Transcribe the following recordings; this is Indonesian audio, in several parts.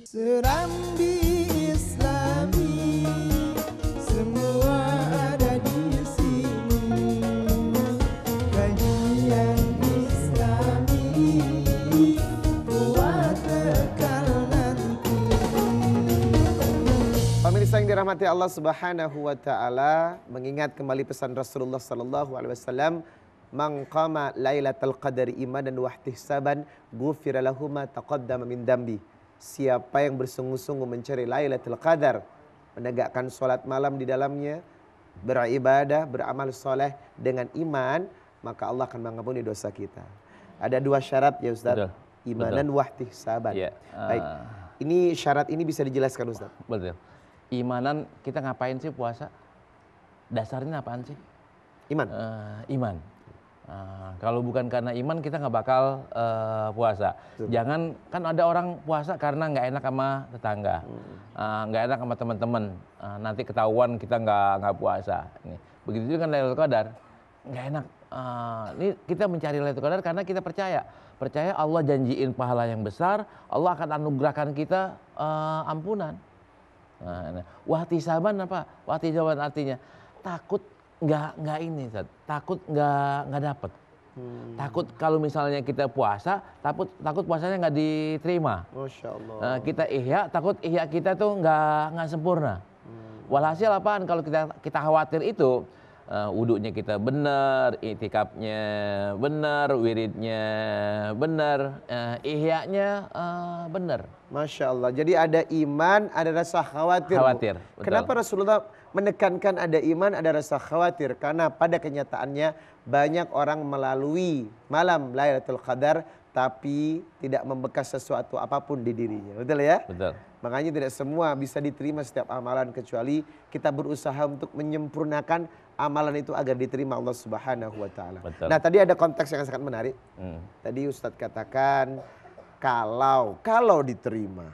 Serambi Islami, semua ada di sini. Kajian Islami, buat bekal nanti. Pemirsa yang dirahmati Allah Subhanahu wa taala, mengingat kembali pesan Rasulullah sallallahu alaihi wasallam, "Man qama lailatal qadri imanan wa ihtisaban, ghufira lahu ma taqaddama min dambi." Siapa yang bersungguh-sungguh mencari Lailatul Qadar, menegakkan sholat malam di dalamnya, beribadah, beramal soleh dengan iman, maka Allah akan mengampuni dosa kita. Ada dua syarat ya Ustaz. Betul. Imanan wa ihtisaban. Iya. Baik. Ini syarat ini bisa dijelaskan Ustaz? Betul. Imanan, kita ngapain sih puasa? Dasarnya apaan sih? Iman. Iman. Kalau bukan karena iman kita nggak bakal puasa. Betul. Jangan, kan ada orang puasa karena nggak enak sama tetangga, nggak enak sama teman-teman. Nanti ketahuan kita nggak puasa. Begitu juga kan Lailatul Qadar, nggak enak. Ini kita mencari Lailatul Qadar karena kita percaya Allah janjiin pahala yang besar, Allah akan anugerahkan kita ampunan. Wahtisaban apa? Wahtisaban artinya takut nggak ini, takut nggak dapet. Takut kalau misalnya kita puasa, takut puasanya nggak diterima. Masya Allah. Kita ihya, takut ihya kita tuh nggak sempurna. Walhasil apaan kalau kita khawatir itu, wudhunya kita benar, itikafnya benar, wiridnya benar, ihyanya benar. Masya Allah. Jadi ada iman, ada rasa khawatir. Khawatir, betul. Kenapa Rasulullah menekankan ada iman, ada rasa khawatir? Karena pada kenyataannya banyak orang melalui malam Lailatul Qadar tapi tidak membekas sesuatu apapun di dirinya. Betul ya? Betul. Makanya tidak semua bisa diterima setiap amalan, kecuali kita berusaha untuk menyempurnakan amalan itu agar diterima Allah Subhanahu wa taala. Betul. Nah, tadi ada konteks yang sangat menarik. Tadi Ustadz katakan kalau diterima.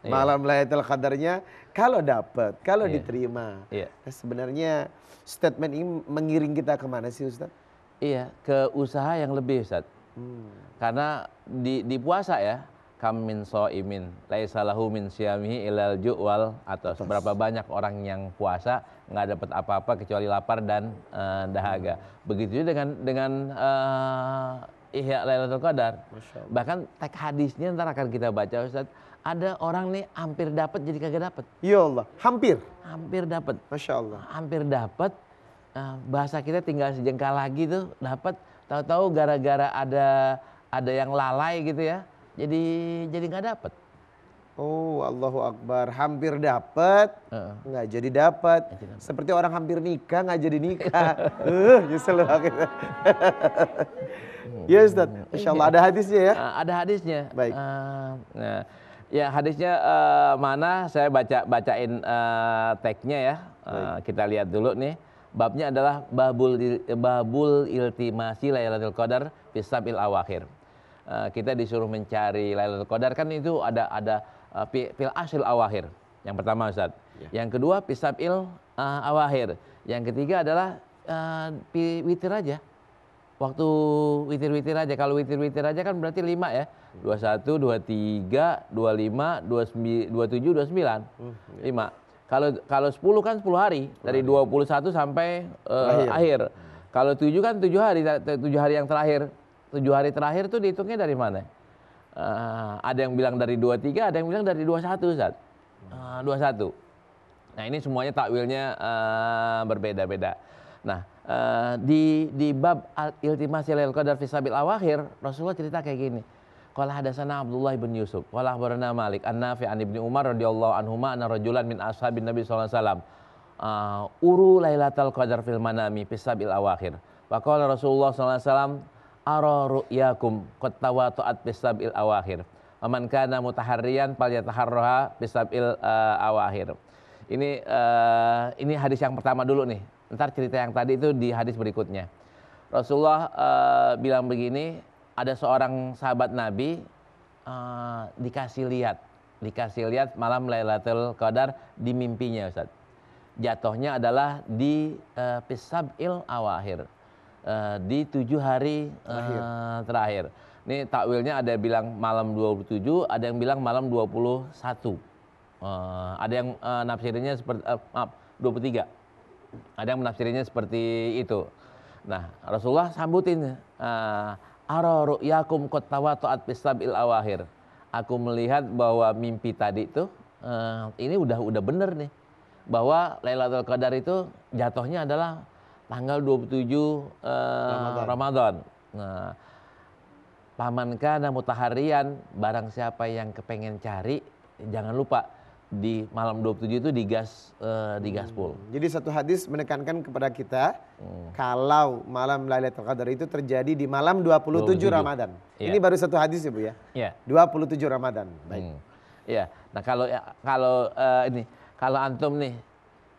Malam Lailatul Qadarnya kalau dapat, kalau diterima. Nah, sebenarnya statement ini mengiring kita kemana sih Ustadz? Iya, ke usaha yang lebih Ustadz. Karena di puasa ya, kam min shaimin laisa lahu min syiyamihi ilal ju'wal, atau seberapa banyak orang yang puasa nggak dapat apa-apa kecuali lapar dan dahaga. Begitu juga dengan Ihya Lailatul Qadar. Bahkan teks hadisnya ntar akan kita baca Ustadz. Ada orang nih hampir dapat jadi kagak dapat. Ya Allah, hampir Dapat. Masya Allah. Hampir dapat. Bahasa kita tinggal sejengkal lagi tuh dapat. Tahu-tahu gara-gara ada yang lalai gitu ya. Jadi nggak dapat. Oh, Allahu Akbar. Hampir dapat, nggak jadi dapat. Seperti orang hampir nikah nggak jadi nikah. Nyesel banget. Ya Ustaz, Insya Allah ada hadisnya ya? Ada hadisnya. Baik. Ya hadisnya mana saya bacain teksnya ya. Kita lihat dulu nih. Babnya adalah babul iltimasi Lailatul Qadar fi sabil awakhir. Kita disuruh mencari Lailatul Qadar, kan itu ada fil ashil awakhir. Yang pertama Ustaz. Yang kedua fi sabil awakhir. Yang ketiga adalah witir aja. Waktu witir-witir aja. Kalau witir-witir aja kan berarti 5 ya. 21, 23, 25, 27, 29. 5. Kalau 10 kan 10 hari. Dari 21 sampai akhir. Kalau 7 kan 7 hari. 7 hari yang terakhir. 7 hari terakhir tuh dihitungnya dari mana? Ada yang bilang dari 23, ada yang bilang dari 21 Ustaz. 21. Nah ini semuanya takwilnya berbeda-beda. Nah di bab iltimasi Lailatul Qadar fi sabil awakhir, Rasulullah cerita kayak gini. Qala hadatsana Abdullah bin Yusuf, qala akhbarana Malik an-Nafi' an Ibnu Umar radhiyallahu anhuma anna rajulan min ashabin Nabi sallallahu alaihi wasallam uru Lailatul Qadar fil manami fi sabil awakhir. Wa qala Rasulullah sallallahu alaihi wasallam ara ru'yakum qad tawatu'at fi sabil awakhir. Wa man kana mutaharriyan falyataharraha fi sabil awakhir. Ini hadis yang pertama dulu nih. Ntar cerita yang tadi itu di hadis berikutnya. Rasulullah bilang begini, ada seorang sahabat Nabi dikasih lihat malam Lailatul Qadar di mimpinya Ustaz. Jatuhnya adalah di Fisabil Awakhir, di 7 hari terakhir. Ini takwilnya ada yang bilang malam 27, ada yang bilang malam 21. Ada yang nafsirnya seperti maaf 23. Ada yang menafsirnya seperti itu. Nah, Rasulullah sambutin ara ru'yakum qad tawata'at bisabil awahir. Aku melihat bahwa mimpi tadi itu ini udah bener nih. Bahwa Lailatul Qadar itu jatuhnya adalah tanggal 27 Ramadan. Nah, paman kana mutaharian, barang siapa yang kepengen cari, jangan lupa di malam 27 itu digaspol. Jadi satu hadis menekankan kepada kita kalau malam Lailatul Qadar itu terjadi di malam 27 Ramadan. Iya. Ini baru satu hadis ya Bu ya. Iya. 27 Ramadan. Baik. Iya. Nah, kalau antum nih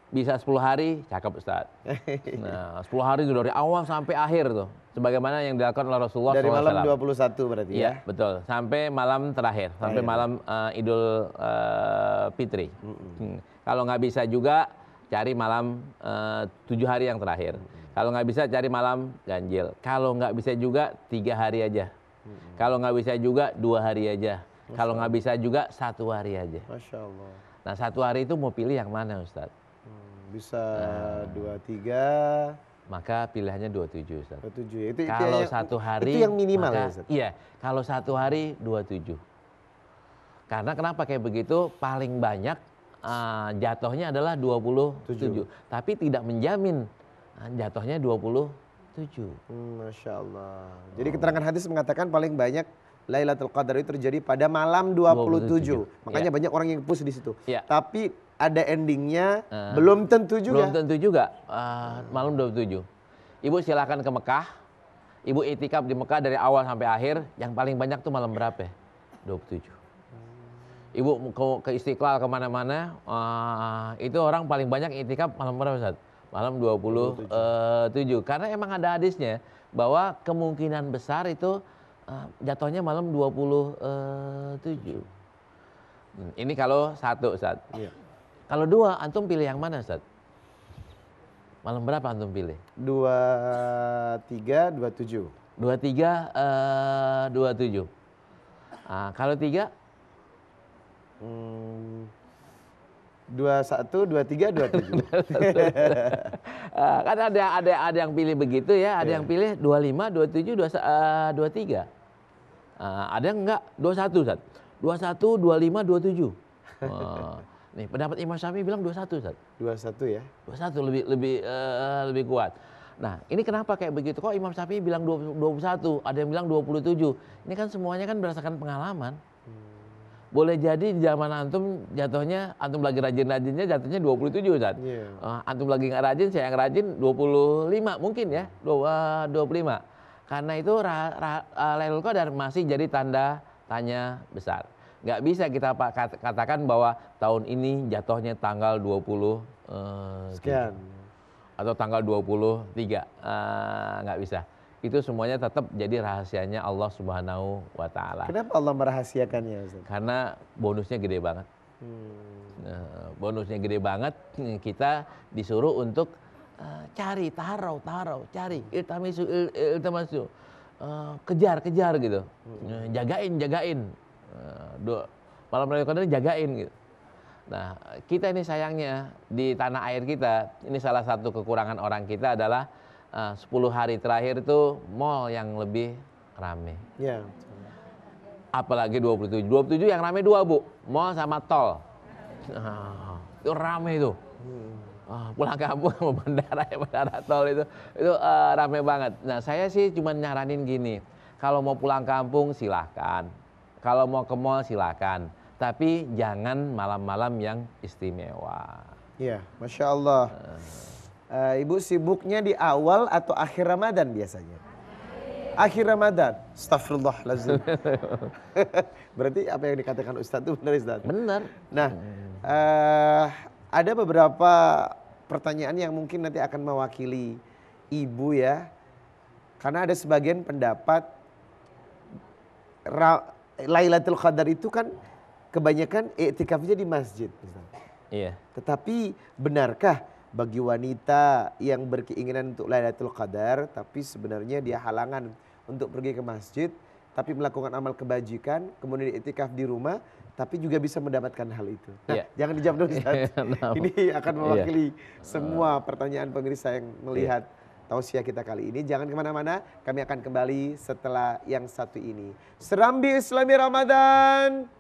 bisa 10 hari, cakep Ustaz. Nah, 10 hari itu dari awal sampai akhir tuh. Sebagaimana yang dilakukan oleh Rasulullah Dari SAW. malam 21 berarti ya. Iya, betul. Sampai malam terakhir, sampai malam Idul Fitri. Kalau nggak bisa juga cari malam 7 hari yang terakhir. Kalau nggak bisa cari malam ganjil. Kalau nggak bisa juga 3 hari aja. Kalau nggak bisa juga 2 hari aja. Kalau nggak bisa juga 1 hari aja. Masya Allah. Nah, 1 hari itu mau pilih yang mana Ustaz? Bisa 23, Maka pilihannya 27 Ustaz. 27. Itu Kalau yang, 1 hari itu yang minimal maka, ya Ustaz? Iya, kalau 1 hari 27. Karena kenapa kayak begitu? Paling banyak jatuhnya adalah 27. Tapi tidak menjamin jatuhnya 27. Masya Allah. Jadi keterangan hadis mengatakan paling banyak Lailatul Qadar itu terjadi pada malam 27. Makanya banyak orang yang push di situ. Iya. Tapi ada endingnya belum tentu juga. Belum tentu juga malam 27. Ibu silakan ke Mekah. Ibu itikaf di Mekah dari awal sampai akhir. Yang paling banyak tuh malam berapa? 27. Ibu ke Istiqlal kemana-mana. Itu orang paling banyak itikaf malam berapa Ustaz? Malam 27. Karena emang ada hadisnya bahwa kemungkinan besar itu jatuhnya malam 27. Ini kalau 1 Ustaz. Iya. Kalau 2, antum pilih yang mana Ustaz? Malam berapa antum pilih? 23, 27. 23, 27. Kalau 3? 21, 23, 27. Kan ada yang pilih begitu ya, ada yang pilih 25, 27, 23. Ada yang enggak 21 Ustaz. 21, 25, 27. Nih pendapat Imam Syafi'i bilang 21 Ustaz. 21 ya. 21 lebih kuat. Nah, ini kenapa kayak begitu? Kok Imam Syafi'i bilang 21, ada yang bilang 27. Ini kan semuanya kan berdasarkan pengalaman. Boleh jadi di zaman antum jatuhnya, antum lagi rajin-rajinnya jatuhnya 27 Ustaz. Yeah. Antum lagi nggak rajin, saya yang rajin 25 mungkin ya, 25. Karena itu Lailatul Qadar masih jadi tanda tanya besar. Nggak bisa kita katakan bahwa tahun ini jatuhnya tanggal 20 Sekian. atau tanggal 23. Nggak bisa. Itu semuanya tetap jadi rahasianya Allah Subhanahu wa Ta'ala. Kenapa Allah merahasiakannya Ustaz? Karena bonusnya gede banget. Bonusnya gede banget, kita disuruh untuk cari, taruh, cari, iltamasu, kejar gitu, jagain. Malam Lailatul Qadar jagain gitu. Nah, kita ini sayangnya di tanah air kita, ini salah satu kekurangan orang kita adalah 10 hari terakhir itu mall yang lebih rame. Ya. Apalagi 27. 27 yang rame 2 Bu, mall sama tol. Itu rame itu. Pulang kampung sama bandara tol itu rame banget. Nah, saya sih cuma nyaranin gini, kalau mau pulang kampung silahkan, kalau mau ke mall silahkan, tapi jangan malam-malam yang istimewa. Iya, Masya Allah. Ibu sibuknya di awal atau akhir Ramadan biasanya? Akhir Ramadan. Astagfirullahaladzim. Berarti apa yang dikatakan Ustadz itu benar Ustadz? Benar. Nah, ada beberapa pertanyaan yang mungkin nanti akan mewakili ibu ya. Karena ada sebagian pendapat Lailatul Qadar itu kan kebanyakan iktikafnya di masjid. Iya. Tetapi benarkah bagi wanita yang berkeinginan untuk Lailatul Qadar tapi sebenarnya dia halangan untuk pergi ke masjid, tapi melakukan amal kebajikan, kemudian iktikaf di rumah, tapi juga bisa mendapatkan hal itu. Nah, Iya. jangan dijawab dulu Ustaz. Nah, Ini akan mewakili semua pertanyaan pemirsa yang melihat tausiah kita kali ini. Jangan kemana-mana, kami akan kembali setelah yang satu ini. Serambi Islami Ramadan.